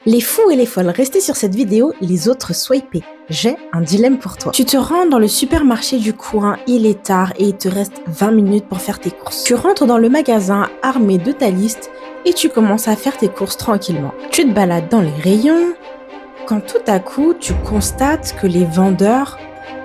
Les fous et les folles, restez sur cette vidéo, les autres swipez. J'ai un dilemme pour toi. Tu te rends dans le supermarché du coin, il est tard et il te reste 20 minutes pour faire tes courses. Tu rentres dans le magasin armé de ta liste et tu commences à faire tes courses tranquillement. Tu te balades dans les rayons quand tout à coup tu constates que les vendeurs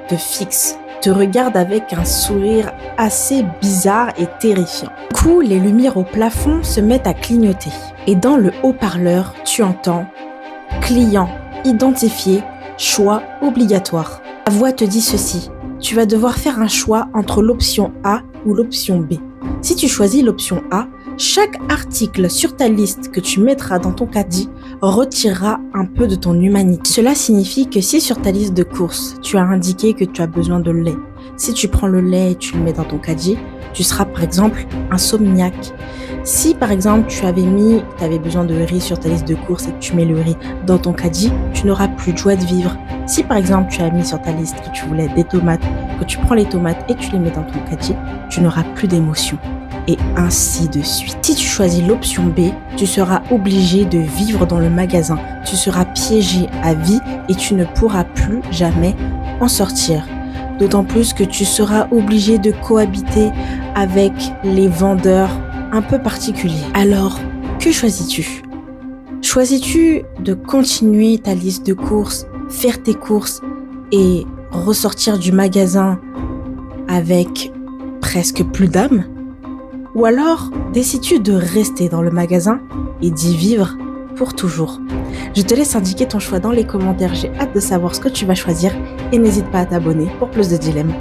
te fixent, te regardent avec un sourire assez bizarre et terrifiant. Du coup, les lumières au plafond se mettent à clignoter. Et dans le haut-parleur, tu entends « Client identifié, choix obligatoire ». La voix te dit ceci, tu vas devoir faire un choix entre l'option A ou l'option B. Si tu choisis l'option A, chaque article sur ta liste que tu mettras dans ton caddie retirera un peu de ton humanité. Cela signifie que si sur ta liste de courses, tu as indiqué que tu as besoin de lait, si tu prends le lait et tu le mets dans ton caddie, tu seras par exemple insomniaque. Si par exemple tu avais besoin de riz sur ta liste de courses et que tu mets le riz dans ton caddie, tu n'auras plus de joie de vivre. Si par exemple tu as mis sur ta liste que tu voulais des tomates, que tu prends les tomates et tu les mets dans ton caddie, tu n'auras plus d'émotion. Et ainsi de suite. Si tu choisis l'option B, tu seras obligé de vivre dans le magasin. Tu seras piégé à vie et tu ne pourras plus jamais en sortir. D'autant plus que tu seras obligé de cohabiter avec les vendeurs un peu particuliers. Alors, que choisis-tu? Choisis-tu de continuer ta liste de courses, faire tes courses et ressortir du magasin avec presque plus d'âme? Ou alors, décides-tu de rester dans le magasin et d'y vivre pour toujours? Je te laisse indiquer ton choix dans les commentaires, j'ai hâte de savoir ce que tu vas choisir et n'hésite pas à t'abonner pour plus de dilemmes.